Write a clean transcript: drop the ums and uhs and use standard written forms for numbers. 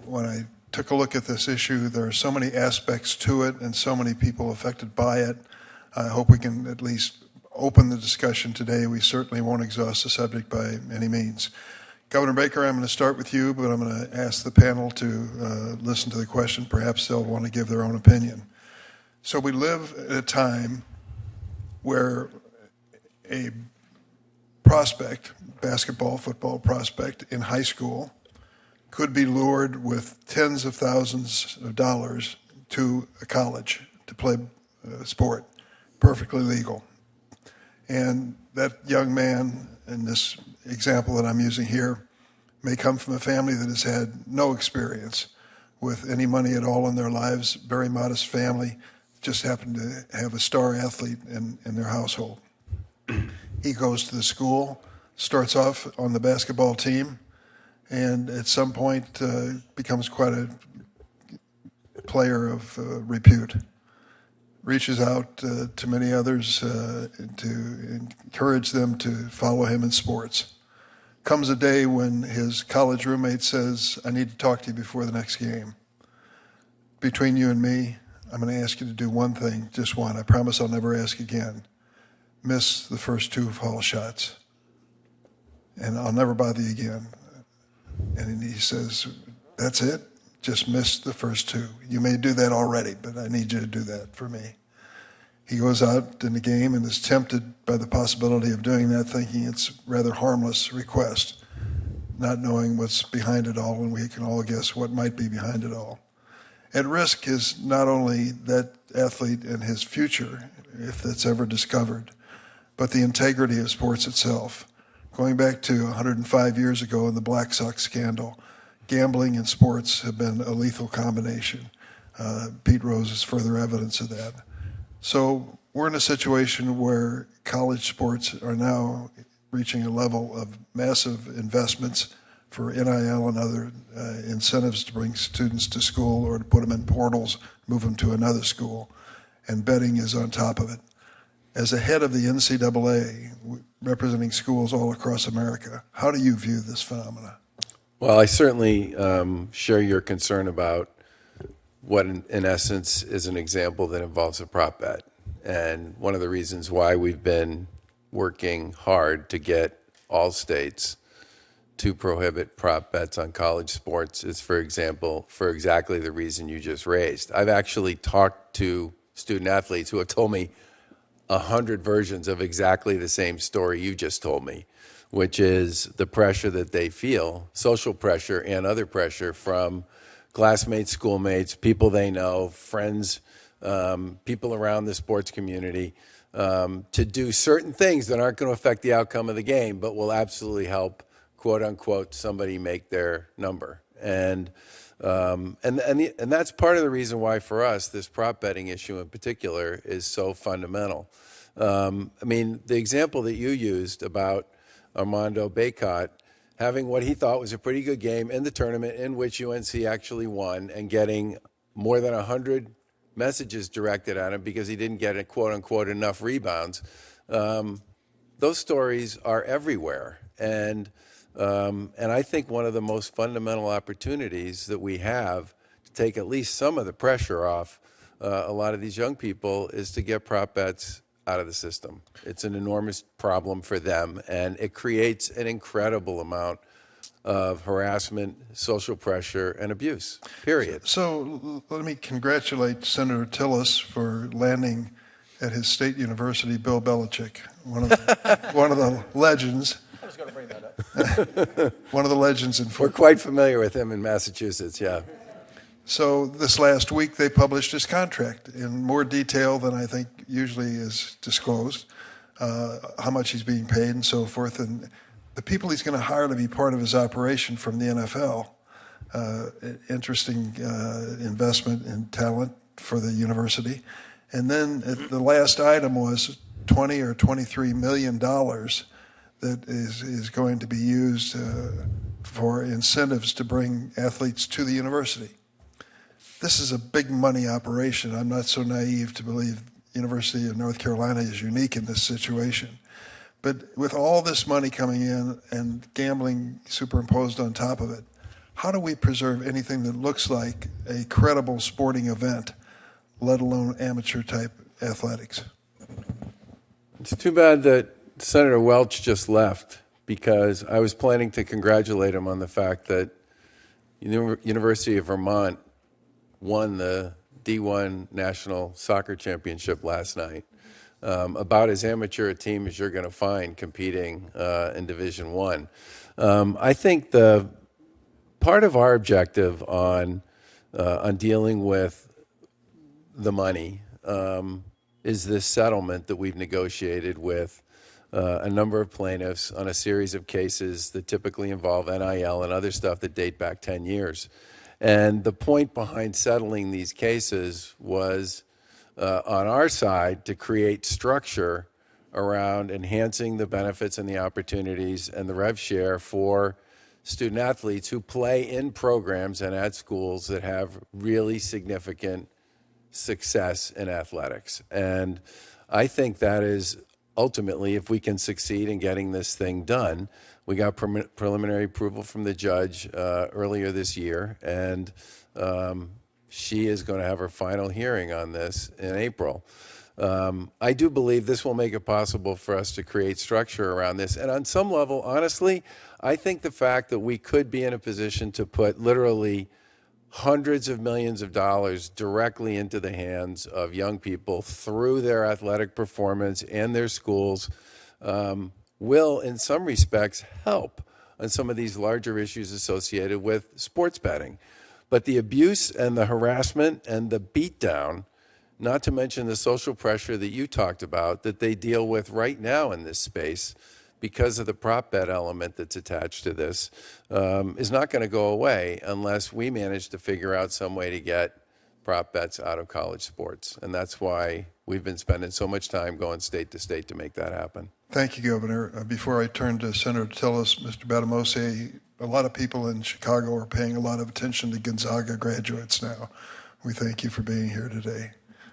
When I took a look at this issue, there are so many aspects to it and so many people affected by it. I hope we can at least open the discussion today. We certainly won't exhaust the subject by any means. Governor Baker, I'm going to start with you, but I'm going to ask the panel to listen to the question. Perhaps they'll want to give their own opinion. So we live at a time where a prospect, basketball, football prospect in high school could be lured with tens of thousands of dollars to a college to play a sport, perfectly legal. And that young man, in this example that I'm using here, may come from a family that has had no experience with any money at all in their lives, very modest family, just happened to have a star athlete in their household. He goes to the school, starts off on the basketball team, and at some point becomes quite a player of repute. Reaches out to many others to encourage them to follow him in sports. Comes a day when his college roommate says, I need to talk to you before the next game. Between you and me, I'm going to ask you to do one thing, just one. I promise I'll never ask again. Miss the first 2 foul shots, and I'll never bother you again. And he says, that's it? Just miss the first 2. You may do that already, but I need you to do that for me. He goes out in the game and is tempted by the possibility of doing that, thinking it's a rather harmless request, not knowing what's behind it all, and we can all guess what might be behind it all. At risk is not only that athlete and his future, if that's ever discovered, but the integrity of sports itself. Going back to 105 years ago in the Black Sox scandal, gambling and sports have been a lethal combination. Pete Rose is further evidence of that. So we're in a situation where college sports are now reaching a level of massive investments for NIL and other incentives to bring students to school or to put them in portals, move them to another school, and betting is on top of it. As a head of the NCAA, representing schools all across America, how do you view this phenomena? Well, I certainly share your concern about what, in essence, is an example that involves a prop bet. And one of the reasons why we've been working hard to get all states to prohibit prop bets on college sports is, for example, for exactly the reason you just raised. I've actually talked to student athletes who have told me 100 versions of exactly the same story you just told me, which is the pressure that they feel, social pressure and other pressure from classmates, schoolmates, people they know, friends, people around the sports community, to do certain things that aren't going to affect the outcome of the game, but will absolutely help, quote unquote, somebody make their number. And that's part of the reason why, for us, this prop betting issue in particular is so fundamental. I mean, the example that you used about Armando Bacot having what he thought was a pretty good game in the tournament in which UNC actually won and getting more than 100 messages directed at him because he didn't get, quote unquote, enough rebounds. Those stories are everywhere. And I think one of the most fundamental opportunities that we have to take at least some of the pressure off a lot of these young people is to get prop bets out of the system. It's an enormous problem for them, and it creates an incredible amount of harassment, social pressure, and abuse, period. So let me congratulate Senator Tillis for landing at his state university Bill Belichick, one of the legends. I was going to bring that up. One of the legends in football. We're quite familiar with him in Massachusetts, yeah. So this last week they published his contract in more detail than I think usually is disclosed, how much he's being paid and so forth, and the people he's going to hire to be part of his operation from the NFL. Interesting investment in talent for the university. And then the last item was $20 or $23 million that is going to be used for incentives to bring athletes to the university. This is a big money operation. I'm not so naive to believe University of North Carolina is unique in this situation. But with all this money coming in and gambling superimposed on top of it, how do we preserve anything that looks like a credible sporting event, let alone amateur-type athletics? It's too bad that Senator Welch just left, because I was planning to congratulate him on the fact that University of Vermont won the D1 National Soccer Championship last night. About as amateur a team as you're going to find competing in Division I. I think the part of our objective on dealing with the money is this settlement that we've negotiated with a number of plaintiffs on a series of cases that typically involve NIL and other stuff that date back 10 years. And the point behind settling these cases was, on our side, to create structure around enhancing the benefits and the opportunities and the rev share for student athletes who play in programs and at schools that have really significant success in athletics. And I think that is ultimately, if we can succeed in getting this thing done. We got preliminary approval from the judge earlier this year, and she is going to have her final hearing on this in April. I do believe this will make it possible for us to create structure around this. And on some level, honestly, I think the fact that we could be in a position to put literally hundreds of millions of dollars directly into the hands of young people through their athletic performance and their schools will, in some respects, help on some of these larger issues associated with sports betting. But the abuse and the harassment and the beatdown, not to mention the social pressure that you talked about that they deal with right now in this space because of the prop bet element that's attached to this, is not going to go away unless we manage to figure out some way to get prop bets out of college sports. And that's why we've been spending so much time going state to state to make that happen. Thank you, Governor. Before I turn to Senator Tillis, Mr. Batamose, a lot of people in Chicago are paying a lot of attention to Gonzaga graduates now. We thank you for being here today.